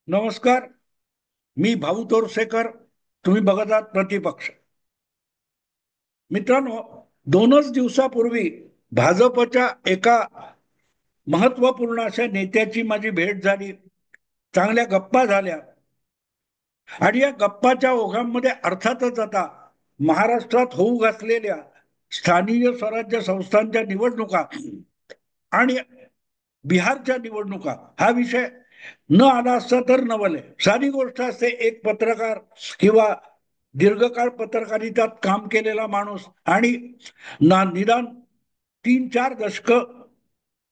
नमस्कार. मी भाऊ तोरसेकर. तुम्ही बघत आहात प्रतिपक्ष. मित्रांनो, 2च दिवसापूर्वी भाजपच्या एका महत्वपूर्ण अशा नेत्याची माझी भेट झाली. चांगल्या गप्पा झाल्या आणि या गप्पाच्या ओघामध्ये अर्थातच आता महाराष्ट्रात होऊ घातलेल्या स्थानिक स्वराज्य संस्थांच्या निवडणुका आणि बिहारच्या निवडणुका हा विषय न आला असता तर नवले. साधी गोष्ट असते, एक पत्रकार किंवा दीर्घकाळ पत्रकारितात काम केलेला माणूस आणि निदान 3-4 दशक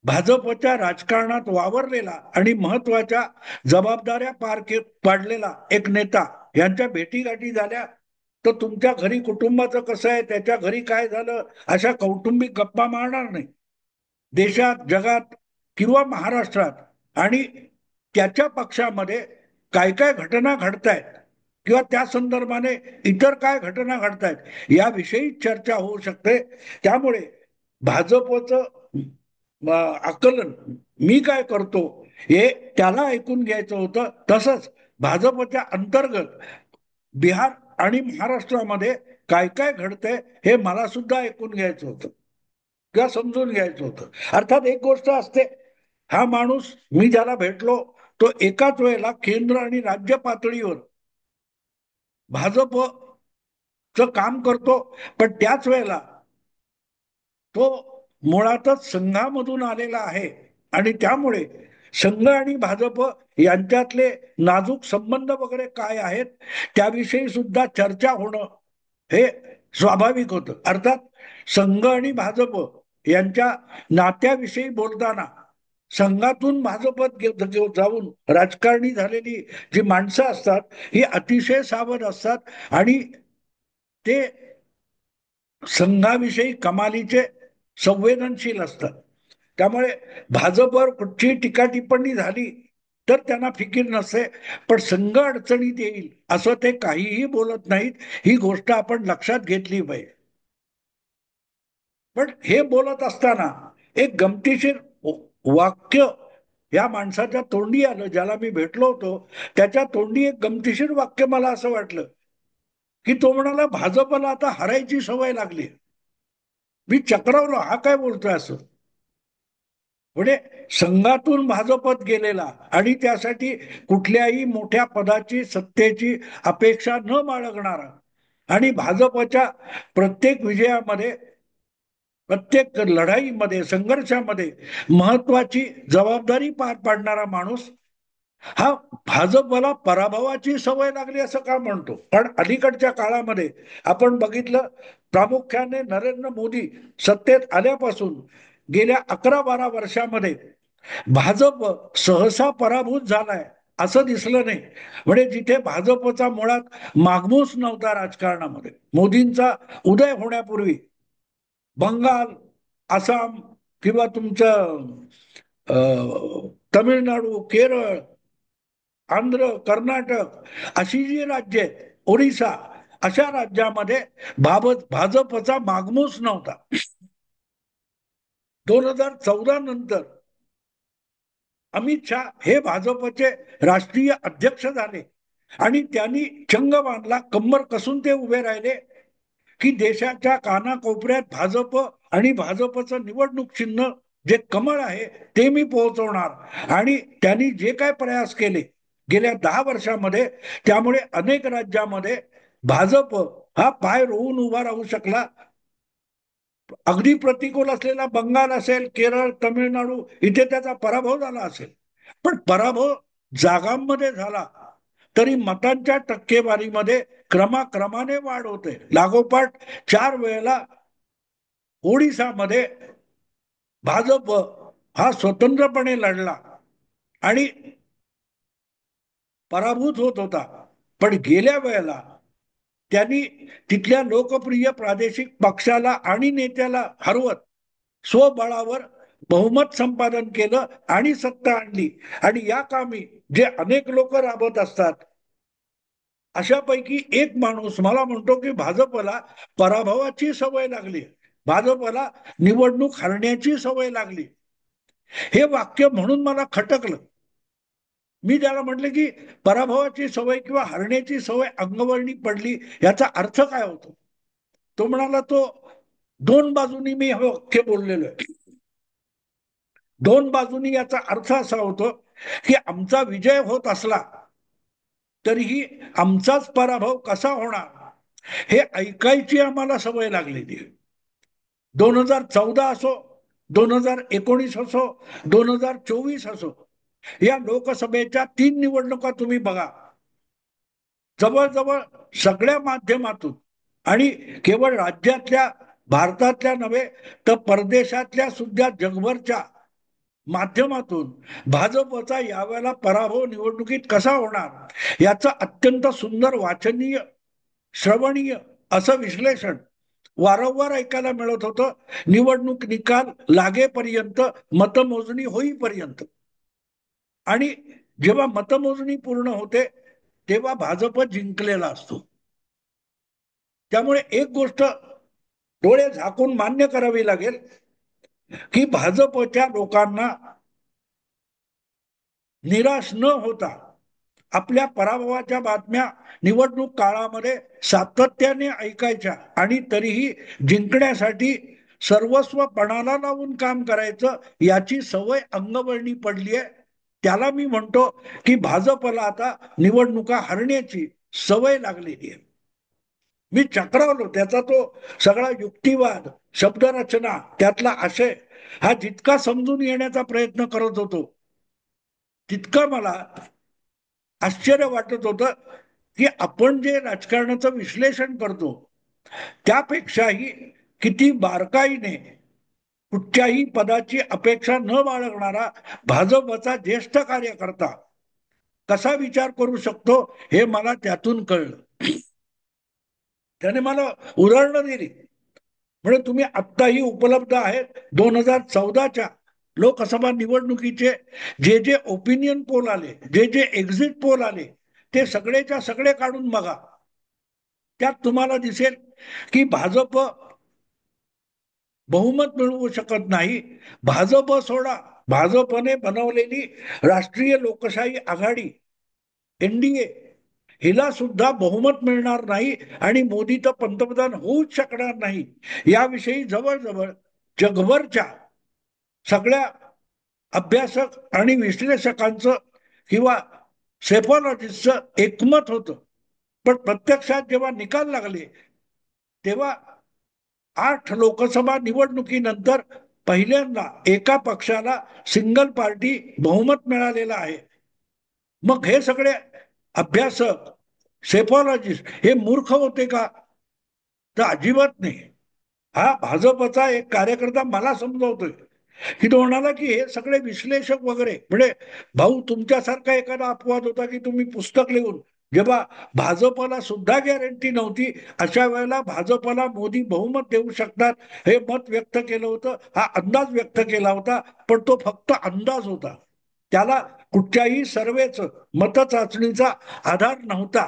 भाजपच्या राजकारणात वावरलेला आणि महत्वाच्या जबाबदाऱ्या पाडलेला एक नेता यांच्या भेटीगाठी झाल्या. तर तुमच्या घरी कुटुंबाचं कसं आहे, त्याच्या घरी काय झालं, अशा कौटुंबिक गप्पा मारणार नाही. देशात, जगात किंवा महाराष्ट्रात आणि त्याच्या पक्षामध्ये काय काय घटना घडतायत किंवा त्या संदर्भाने इतर काय घटना घडतायत याविषयी चर्चा होऊ शकते. त्यामुळे भाजपचं आकलन मी काय करतो हे त्याला ऐकून घ्यायचं होतं. तसंच भाजपच्या अंतर्गत बिहार आणि महाराष्ट्रामध्ये काय काय घडतंय हे मला सुद्धा ऐकून घ्यायचं होतं किंवा समजून घ्यायचं होतं. अर्थात एक गोष्ट असते, हा माणूस मी ज्याला भेटलो तो एकाच वेळेला केंद्र आणि राज्य पातळीवर भाजपचं काम करतो, पण त्याच वेळेला तो मुळातच संघामधून आलेला आहे आणि त्यामुळे संघ आणि भाजप यांच्यातले नाजूक संबंध वगैरे काय आहेत त्याविषयी सुद्धा चर्चा होणं हे स्वाभाविक होतं. अर्थात संघ आणि भाजप यांच्या नात्याविषयी बोलताना संघातून भाजपत जाऊन राजकारणी झालेली जी माणसं असतात ही अतिशय सावध असतात आणि ते संघाविषयी कमालीचे संवेदनशील असतात. त्यामुळे भाजपवर कुठची टीका टिप्पणी झाली तर त्यांना फिकीर नसते, पण संघ अडचणीत येईल असं ते काहीही बोलत नाहीत. ही गोष्ट आपण लक्षात घेतली पाहिजे. पण हे बोलत असताना एक गमतीशीर वाक्य या माणसाच्या तोंडी आलं, ज्याला मी भेटलो होतो त्याच्या तोंडी एक गमतीशीर वाक्य मला असं वाटलं की तो म्हणाला, भाजपला आता हरायची सवय लागली. मी चक्रावलो, हा काय बोलतोय असं. म्हणजे संघातून भाजपत गेलेला आणि त्यासाठी कुठल्याही मोठ्या पदाची सत्तेची अपेक्षा न बाळगणारा आणि भाजपच्या प्रत्येक विजयामध्ये, प्रत्येक लढाईमध्ये, संघर्षामध्ये महत्वाची जबाबदारी पार पाडणारा माणूस हा भाजपला पराभवाची सवय लागली असं का म्हणतो. कारण अलीकडच्या काळामध्ये आपण बघितलं, प्रामुख्याने नरेंद्र मोदी सत्तेत आल्यापासून गेल्या 11-12 वर्षामध्ये भाजप सहसा पराभूत झालाय असं दिसलं नाही. म्हणजे जिथे भाजपचा मुळात मागमूस नव्हता राजकारणामध्ये, मोदींचा उदय होण्यापूर्वी बंगाल, आसाम किंवा तुमचं तमिळनाडू, केरळ, आंध्र, कर्नाटक अशी जी राज्य आहेत, ओरिसा, अशा राज्यामध्ये भाजपचा मागमूस नव्हता. 2014 नंतर अमित शहा हे भाजपचे राष्ट्रीय अध्यक्ष झाले आणि त्यांनी चंग बांधला, कंबर कसून ते उभे राहिले की देशाच्या कानाकोपऱ्यात भाजप आणि भाजपचं निवडणूक चिन्ह जे कमळ आहे ते मी पोहोचवणार. आणि त्यांनी जे काय प्रयास केले गेल्या 10 वर्षामध्ये, त्यामुळे अनेक राज्यामध्ये भाजप हा पाय रोवून उभा राहू शकला. अगदी प्रतिकूल असलेला बंगाल असेल, केरळ, तमिळनाडू इथे त्याचा पराभव झाला असेल, पण पराभव जागांमध्ये झाला तरी मतांच्या टक्केवारीमध्ये क्रमाक्रमाने वाढ होते. लागोपाठ 4 वेळेला ओडिसामध्ये भाजप हा स्वतंत्रपणे लढला आणि पराभूत होत होता. पण गेल्या वेळेला त्यांनी तिथल्या लोकप्रिय प्रादेशिक पक्षाला आणि नेत्याला हरवत स्वबळावर बहुमत संपादन केलं आणि सत्ता आणली. आणि या कामी जे अनेक लोक राबत असतात अशापैकी एक माणूस मला म्हणतो की भाजपला पराभवाची सवय लागली, भाजपला निवडणूक हरण्याची सवय लागली. हे वाक्य म्हणून मला खटकलं. मी त्याला म्हटलं की पराभवाची सवय किंवा हरण्याची सवय अंगवळणी पडली याचा अर्थ काय होतो. तो म्हणाला तो दोन बाजूनी मी हे वाक्य बोललेलो आहे. दोन बाजूनी याचा अर्थ असा होतो की आमचा विजय होत असला तरीही आमचाच पराभव कसा होणार हे ऐकायची आम्हाला सवय लागलेली आहे. 2014 असो, 2019 असो, 2024 असो, या लोकसभेच्या 3 निवडणुका तुम्ही बघा. जवळजवळ सगळ्या माध्यमातून आणि केवळ राज्यातल्या भारतातल्या नव्हे तर परदेशातल्या सुद्धा जगभरच्या माध्यमातून भाजपचा यावेळेला पराभव निवडणुकीत कसा होणार याचं अत्यंत सुंदर वाचनीय श्रवणीय असं विश्लेषण वारंवार ऐकायला मिळत होतं. निवडणूक निकाल लागेपर्यंत, मतमोजणी होईपर्यंत. आणि जेव्हा मतमोजणी पूर्ण होते तेव्हा भाजप जिंकलेला असतो. त्यामुळे एक गोष्ट डोळे झाकून मान्य करावी लागेल की भाजपच्या लोकांना निराश न होता आपल्या पराभवाच्या बातम्या निवडणूक काळामध्ये सातत्याने ऐकायच्या आणि तरीही जिंकण्यासाठी सर्वस्व पणाला लावून काम करायचं याची सवय अंगवळणी पडली आहे. त्याला मी म्हणतो की भाजपला आता निवडणुका हरण्याची सवय लागलेली आहे. मी चक्रावलो त्याचा तो सगळा युक्तिवाद, शब्दरचना, त्यातला आशय हा जितका समजून येण्याचा प्रयत्न करत होतो तितकं मला आश्चर्य वाटत होतं की आपण जे राजकारणाचं विश्लेषण करतो त्यापेक्षाही किती बारकाईने कुठच्याही पदाची अपेक्षा न बाळगणारा भाजपचा ज्येष्ठ कार्यकर्ता कसा विचार करू शकतो हे मला त्यातून कळलं. त्याने मला उदाहरणं दिली. म्हणजे तुम्ही आत्ताही उपलब्ध आहेत 2014च्या लोकसभा निवडणुकीचे जे जे ओपिनियन पोल आले, जे जे एक्झिट पोल आले ते सगळेच्या सगळे काढून बघा. त्यात तुम्हाला दिसेल की भाजप बहुमत मिळवू शकत नाही. भाजप सोडा, भाजपने बनवलेली राष्ट्रीय लोकशाही आघाडी एनडीए हिला सुद्धा बहुमत मिळणार नाही आणि मोदी तर पंतप्रधान होऊच शकणार नाही याविषयी जवळजवळ जगभरच्या सगळ्या अभ्यासक आणि विश्लेषकांचं किंवा सेफॉलॉजिस्टचं एकमत होतं. पण प्रत्यक्षात जेव्हा निकाल लागले तेव्हा 8 लोकसभा निवडणुकीनंतर पहिल्यांदा एका पक्षाला सिंगल पार्टी बहुमत मिळालेलं आहे. मग हे सगळे अभ्यासक, सेफॉलॉजिस्ट हे मूर्ख होते का? तर अजिबात नाही. हा भाजपचा एक कार्यकर्ता मला समजवतोय की तो म्हणाला की हे सगळे विश्लेषक वगैरे म्हणजे भाऊ तुमच्यासारखा एखादा अपवाद होता की तुम्ही पुस्तक लिहून जेव्हा भाजपला सुद्धा गॅरंटी नव्हती अशा वेळेला भाजपला मोदी बहुमत देऊ शकतात हे मत व्यक्त केलं होतं. हा अंदाज व्यक्त केला होता पण तो फक्त अंदाज होता. त्याला कुठच्याही सर्वेच मतचाचणीचा आधार नव्हता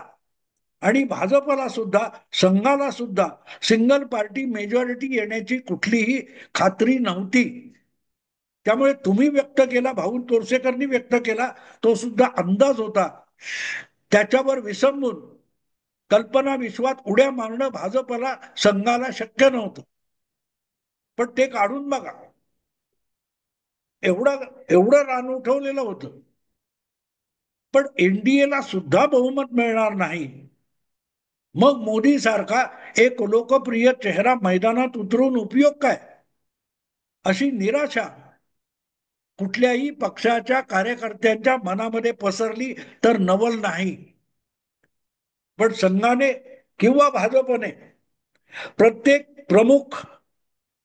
आणि भाजपला सुद्धा संघाला सुद्धा सिंगल पार्टी मेजॉरिटी येण्याची कुठलीही खात्री नव्हती. त्यामुळे तुम्ही व्यक्त केला, भाऊ तोरसेकरनी व्यक्त केला, तो सुद्धा अंदाज होता. त्याच्यावर विसंबून कल्पना विश्वात उड्या मारणं भाजपला संघाला शक्य नव्हतं. पण ते काढून बघा, एवढं एवढं रान उठवलेलं होतं. पण एनडीएला सुद्धा बहुमत मिळणार नाही. मग मोदी सारखा एक लोकप्रिय चेहरा मैदानात उतरून उपयोग काय? अशी निराशा कुठल्याही पक्षाच्या कार्यकर्त्यांच्या मनामध्ये पसरली तर नवल नाही. पण संघाने किंवा भाजपने प्रत्येक प्रमुख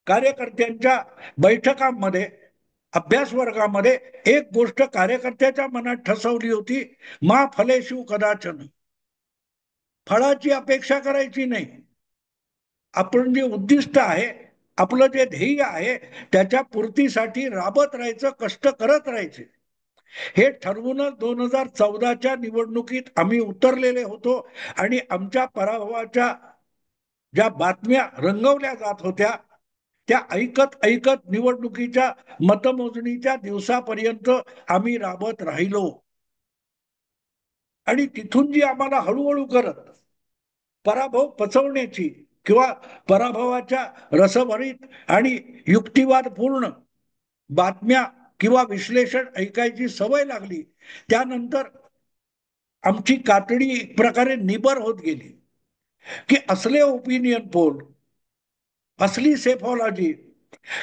कार्यकर्त्यांच्या बैठकांमध्ये अभ्यास वर्गामध्ये एक गोष्ट कार्यकर्त्याच्या मनात ठसवली होती, मा फलेषु कदाचन. फळाची अपेक्षा करायची नाही. आपण जे उद्दिष्ट आहे, आपलं जे ध्येय आहे त्याच्या पूर्तीसाठी राबत राहायचं, कष्ट करत राहायचे. हे ठरवूनच 2014च्या निवडणुकीत आम्ही उतरलेले होतो आणि आमच्या पराभवाच्या ज्या बातम्या रंगवल्या जात होत्या त्या ऐकत ऐकत निवडणुकीच्या मतमोजणीच्या दिवसापर्यंत आम्ही राबत राहिलो. आणि तिथून जी आम्हाला हळूहळू करत पराभव पचवण्याची किंवा पराभवाच्या रसभरीत आणि युक्तिवाद पूर्ण बातम्या किंवा विश्लेषण ऐकायची सवय लागली, त्यानंतर आमची कातडी एक प्रकारे निबर होत गेली की असले ओपिनियन पोल, असली सेफॉलॉजी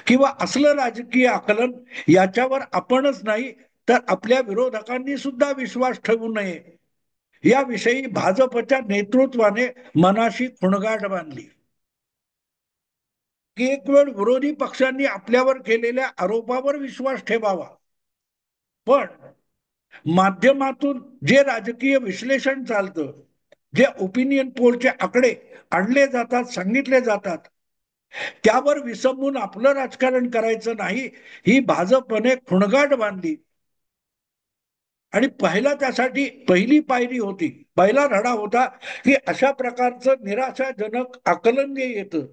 किंवा असलं राजकीय आकलन याच्यावर आपणच नाही तर आपल्या विरोधकांनी सुद्धा विश्वास ठेवू नये याविषयी भाजपच्या नेतृत्वाने मनाशी खुणगाठ बांधली की एक वेळ विरोधी पक्षांनी आपल्यावर केलेल्या आरोपावर विश्वास ठेवावा, पण माध्यमातून जे राजकीय विश्लेषण चालतं, जे ओपिनियन पोलचे आकडे आणले जातात, सांगितले जातात, त्यावर विसंबून आपलं राजकारण करायचं नाही ही भाजपने खुणगाठ बांधली. आणि त्यासाठी पहिली पायरी होती, पहिला धडा होता की अशा प्रकारचं निराशाजनक आकलन जे येतं,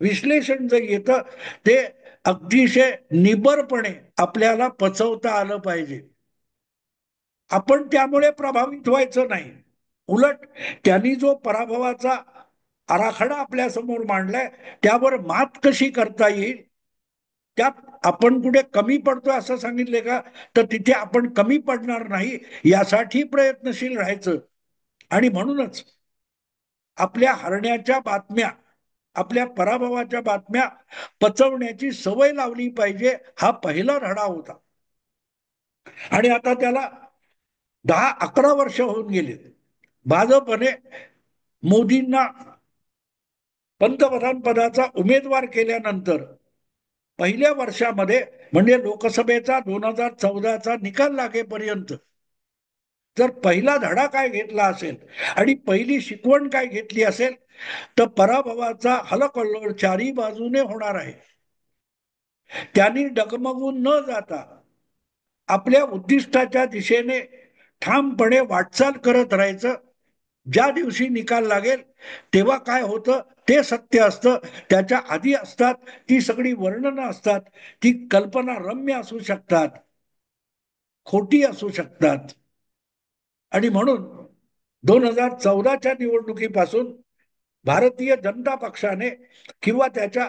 विश्लेषण जे येतं ते अगदीशय निबरपणे आपल्याला पचवता आलं पाहिजे. आपण त्यामुळे प्रभावित व्हायचं नाही, उलट त्यांनी जो पराभवाचा आराखडा आपल्या समोर मांडलाय त्यावर मात कशी करता येईल, त्यात आपण कुठे कमी पडतोय असं सांगितले का, तर तिथे आपण कमी पडणार नाही यासाठी प्रयत्नशील राहायचं. आणि म्हणूनच आपल्या हरण्याच्या बातम्या, आपल्या पराभवाच्या बातम्या पचवण्याची सवय लावली पाहिजे, हा पहिला धडा होता. आणि आता त्याला 10-11 वर्ष होऊन गेले. भाजपने मोदींना पंतप्रधान पदाचा उमेदवार केल्यानंतर पहिल्या वर्षामध्ये म्हणजे लोकसभेचा 2014चा निकाल लागेपर्यंत जर पहिला धडा काय घेतला असेल आणि पहिली शिकवण काय घेतली असेल तर पराभवाचा हलकल्लोळ चारी बाजूने होणार आहे. त्यांनी डगमगून न जाता आपल्या उद्दिष्टाच्या दिशेने ठामपणे वाटचाल करत राहायचं. ज्या दिवशी निकाल लागेल तेव्हा काय होतं ते सत्य असतं, त्याच्या आधी असतात ती सगळी वर्णनं असतात, ती कल्पना रम्य असू शकतात, खोटी असू शकतात. आणि म्हणून 2014च्या निवडणुकीपासून भारतीय जनता पक्षाने किंवा त्याच्या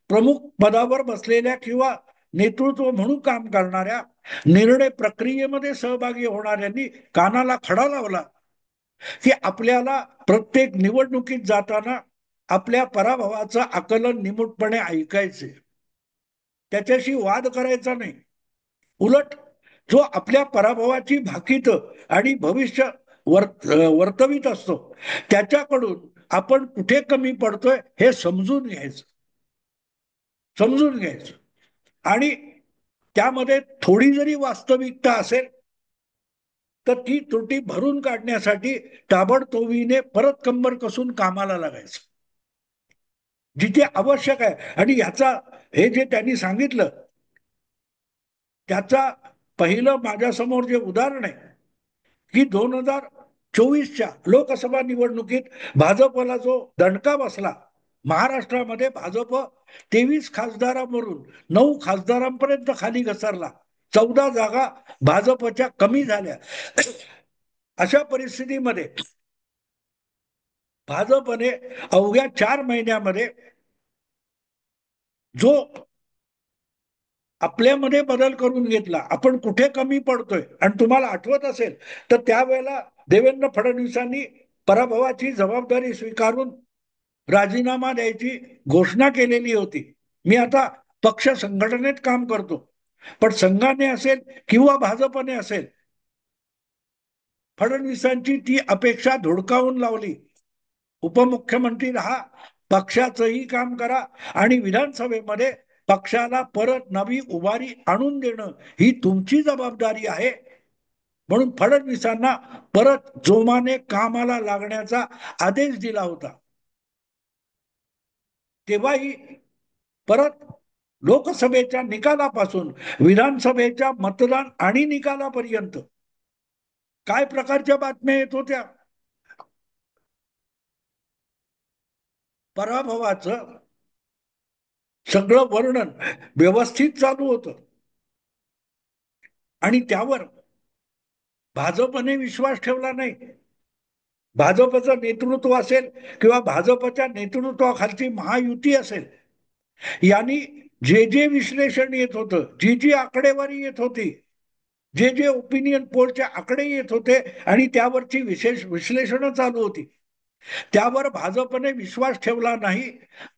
प्रमुख पदावर बसलेल्या किंवा नेतृत्व म्हणून काम करणाऱ्या, निर्णय प्रक्रियेमध्ये सहभागी होणाऱ्यांनी कानाला खडा लावला की आपल्याला प्रत्येक निवडणुकीत जाताना आपल्या पराभवाचं आकलन निमूटपणे ऐकायचे, त्याच्याशी वाद करायचा नाही. उलट जो आपल्या पराभवाची भाकीत आणि भविष्य वर्तवित असतो त्याच्याकडून आपण कुठे कमी पडतोय हे समजून घ्यायचं आणि त्यामध्ये थोडी जरी वास्तविकता असेल तर ती त्रुटी भरून काढण्यासाठी ताबडतोबीने परत कंबर कसून कामाला लागायचं जिथे आवश्यक आहे. आणि ह्याचा हे जे त्यांनी सांगितलं त्याचा पहिलं माझ्यासमोर जे उदाहरण आहे की 2024च्या लोकसभा निवडणुकीत भाजपला जो दणका बसला, महाराष्ट्रामध्ये भाजप 23 खासदारांवरून 9 खासदारांपर्यंत खाली घसरला, 14 जागा भाजपच्या कमी झाल्या. अशा परिस्थितीमध्ये भाजपने अवघ्या 4 महिन्यामध्ये जो आपल्यामध्ये बदल करून घेतला, आपण कुठे कमी पडतोय. आणि तुम्हाला आठवत असेल तर त्यावेळेला देवेंद्र फडणवीसांनी पराभवाची जबाबदारी स्वीकारून राजीनामा द्यायची घोषणा केलेली होती. मी आता पक्ष संघटनेत काम करतो, पण संघाने असेल किंवा भाजपने असेल, फडणवीसांची ती अपेक्षा धुडकावून लावली. उपमुख्यमंत्री राहा, पक्षाचंही काम करा आणि विधानसभेमध्ये पक्षाला परत नवी उभारी आणून देणं ही तुमची जबाबदारी आहे. म्हणून फडणवीसांना परत जोमाने कामाला लागण्याचा आदेश दिला होता. तेव्हाही परत लोकसभेच्या निकालापासून विधानसभेच्या मतदान आणि निकालापर्यंत काय प्रकारच्या बातम्या येत होत्या, पराभवाचं सगळं वर्णन व्यवस्थित चालू होतं. आणि त्यावर भाजपने विश्वास ठेवला नाही. भाजपचं नेतृत्व असेल किंवा भाजपच्या नेतृत्वाखालची महायुती असेल, यांनी जे जे विश्लेषण येत होतं, जी जी आकडेवारी येत होती, जे जे ओपिनियन पोलचे आकडे येत होते आणि त्यावरची विशेष विश्लेषणं चालू होती, त्यावर भाजपने विश्वास ठेवला नाही.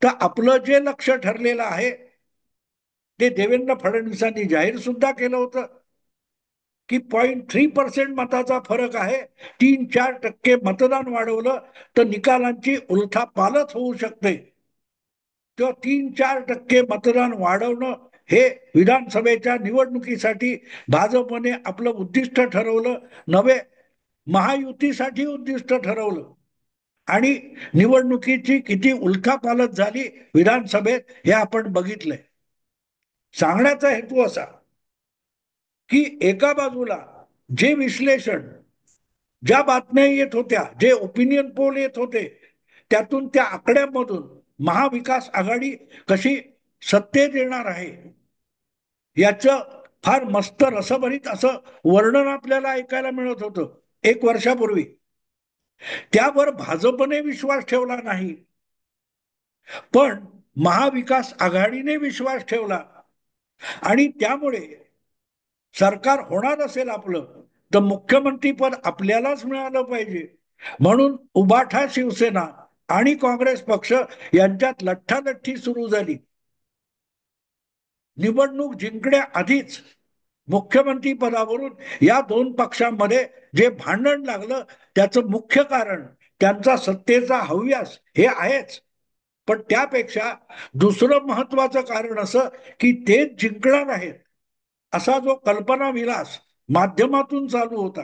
तर आपलं जे लक्ष ठरलेलं आहे ते देवेंद्र फडणवीसांनी जाहीर सुद्धा केलं होतं की 0.3% मताचा फरक आहे, 3-4% मतदान वाढवलं तर निकालांची उलथापालथ होऊ शकते. तर 3-4% मतदान वाढवणं हे विधानसभेच्या निवडणुकीसाठी भाजपने आपलं उद्दिष्ट ठरवलं नव्हे, महायुतीसाठी उद्दिष्ट ठरवलं. आणि निवडणुकीची किती उलथापालथ झाली विधानसभेत हे आपण बघितलंय. सांगण्याचा हेतू असा की एका बाजूला जे विश्लेषण, ज्या बातम्या येत होत्या, जे ओपिनियन पोल येत होते, त्यातून त्या आकड्यांमधून महाविकास आघाडी कशी सत्तेत येणार आहे याचं फार मस्त रसभरीत असं वर्णन आपल्याला ऐकायला मिळत होतं 1 वर्षापूर्वी. त्यावर भाजपने विश्वास ठेवला नाही, पण महाविकास आघाडीने विश्वास ठेवला. आणि त्यामुळे सरकार होणार असेल आपलं तर मुख्यमंत्रीपद आपल्यालाच मिळालं पाहिजे म्हणून उबाठा शिवसेना आणि काँग्रेस पक्ष यांच्यात लठ्ठालठ्ठी सुरू झाली. निवडणूक जिंकण्याआधीच मुख्यमंत्री पदावरून या दोन पक्षांमध्ये जे भांडण लागलं त्याचं मुख्य कारण त्यांचा सत्तेचा हव्यास हे आहेच, पण त्यापेक्षा दुसरं महत्वाचं कारण असं की तेच जिंकणार आहेत असा जो कल्पना विलास माध्यमातून चालू होता.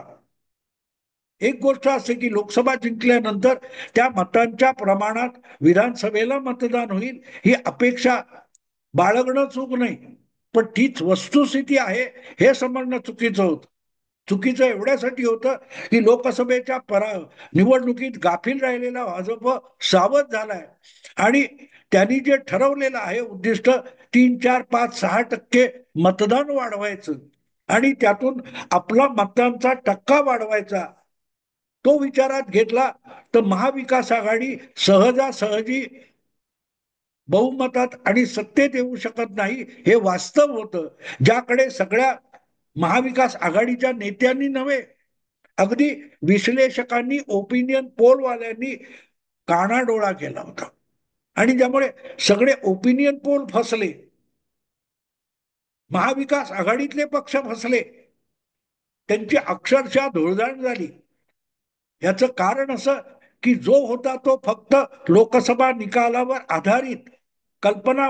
एक गोष्ट असते की लोकसभा जिंकल्यानंतर त्या मतांच्या प्रमाणात विधानसभेला मतदान होईल ही अपेक्षा बाळगणं चूक नाही, पण तीच वस्तुस्थिती आहे हे समजणं चुकीचं होतं. चुकीचं एवढ्यासाठी होतं की लोकसभेच्या निवडणुकीत गाफील राहिलेला भाजप सावध झालाय आणि त्यांनी जे ठरवलेलं आहे उद्दिष्ट 3-4-5-6% मतदान वाढवायचं आणि त्यातून आपला मतदानचा टक्का वाढवायचा, तो विचारात घेतला तर महाविकास आघाडी सहजासहजी बहुमतात आणि सत्तेत येऊ शकत नाही हे वास्तव होतं, ज्याकडे सगळ्या महाविकास आघाडीच्या नेत्यांनी नव्हे, अगदी विश्लेषकांनी, ओपिनियन पोलवाल्यांनी कानाडोळा केला होता. आणि त्यामुळे सगळे ओपिनियन पोल फसले, महाविकास आघाडीतले पक्ष फसले, त्यांची अक्षरशः धुळदाण झाली. याचं कारण असं की जो होता तो फक्त लोकसभा निकालावर आधारित कल्पना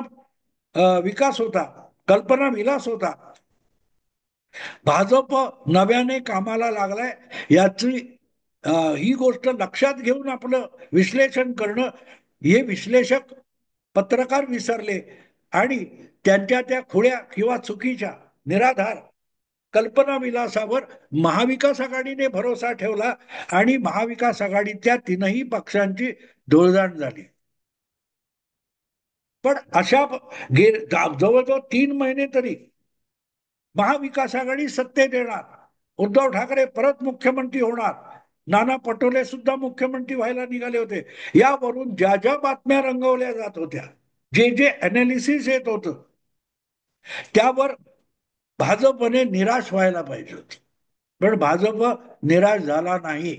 विकास होता, कल्पना विलास होता. भाजप नव्याने कामाला लागलाय याची ही गोष्ट लक्षात घेऊन आपलं विश्लेषण करणं हे विश्लेषक पत्रकार विसरले आणि त्यांच्या त्या खुळ्या किंवा चुकीच्या निराधार कल्पना विलासावर महाविकास आघाडीने भरोसा ठेवला आणि महाविकास आघाडीच्या तीनही पक्षांची धुळदाण झाली. पण अशा जवळजवळ 3 महिने तरी महाविकास आघाडी सत्तेत येणार, उद्धव ठाकरे परत मुख्यमंत्री होणार, नाना पटोले सुद्धा मुख्यमंत्री व्हायला निघाले होते, यावरून ज्या ज्या बातम्या रंगवल्या जात होत्या, जे जे अनालिसिस येत होतं, त्यावर भाजपने निराश व्हायला पाहिजे होते, पण भाजप निराश झाला नाही.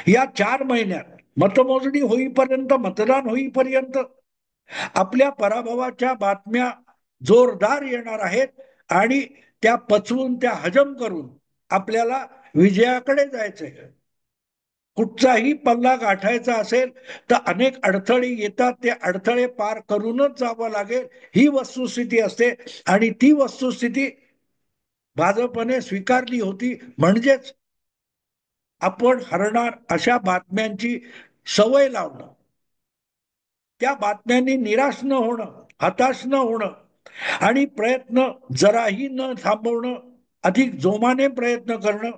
या 4 महिन्यात मतमोजणी होईपर्यंत, मतदान होईपर्यंत आपल्या पराभवाच्या बातम्या जोरदार येणार आहेत आणि त्या पचवून, त्या हजम करून आपल्याला विजयाकडे जायचंय. कुठचाही पल्ला गाठायचा असेल तर अनेक अडथळे येतात, ते अडथळे पार करूनच जावं लागेल ही वस्तुस्थिती असते आणि ती वस्तुस्थिती भाजपने स्वीकारली होती. म्हणजेच आपण हरणार अशा बातम्यांची सवय लावणं, त्या बातम्यांनी निराश न होणं, हताश न होणं आणि प्रयत्न जराही न थांबवणं, अधिक जोमाने प्रयत्न करणं,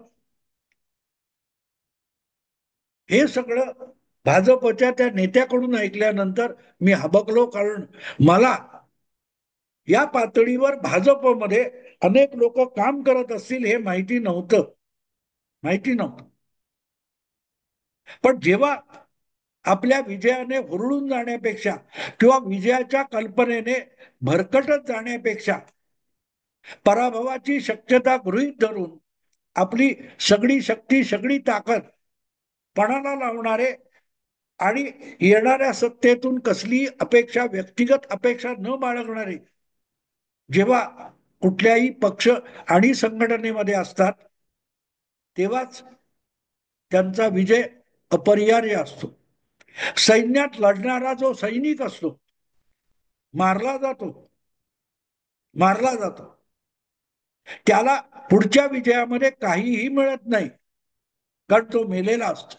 हे सगळं भाजपच्या त्या नेत्याकडून ऐकल्यानंतर मी हबकलो. कारण मला या पातळीवर भाजपमध्ये अनेक लोक काम करत असतील हे माहिती नव्हतं. माहिती नव्हतं. पण जेव्हा आपल्या विजयाने हुरळून जाण्यापेक्षा किंवा विजयाच्या कल्पनेने भरकटत जाण्यापेक्षा पराभवाची शक्यता गृहीत धरून आपली सगळी शक्ती सगळी ताकद पणाला लावणारे आणि येणाऱ्या सत्तेतून कसली अपेक्षा व्यक्तिगत अपेक्षा न बाळगणारे जेव्हा कुठल्याही पक्ष आणि संघटनेमध्ये असतात तेव्हाच त्यांचा विजय अपरिहार्य असतो. सैन्यात लढणारा जो सैनिक असतो मारला जातो, मारला जातो, त्याला पुढच्या विजयामध्ये काहीही मिळत नाही, कारण तो मेलेला असतो.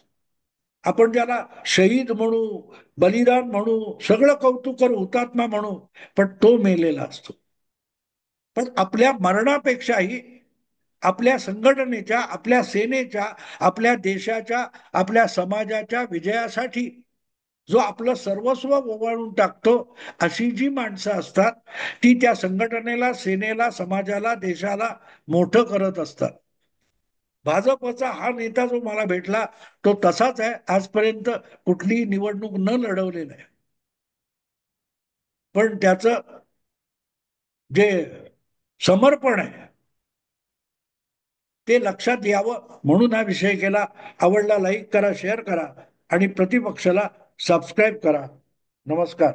आपण त्याला शहीद म्हणू, बलिदान म्हणू, सगळं कौतुक करू, हुतात्मा म्हणू, पण तो मेलेला असतो. पण आपल्या मरणापेक्षाही आपल्या संघटनेच्या, आपल्या सेनेच्या, आपल्या देशाच्या, आपल्या समाजाच्या विजयासाठी जो आपलं सर्वस्व ओवाळून टाकतो अशी जी माणसं असतात ती त्या संघटनेला, सेनेला, समाजाला, देशाला मोठं करत असतात. भाजपचा हा नेता जो मला भेटला तो तसाच आहे, आजपर्यंत कुठलीही निवडणूक न लढवलेला आहे. पण त्याचं जे समर्पण आहे ते लक्षात यावं म्हणून हा विषय केला. आवडला लाईक करा, शेअर करा आणि प्रतिपक्षाला सबस्क्राईब करा. नमस्कार.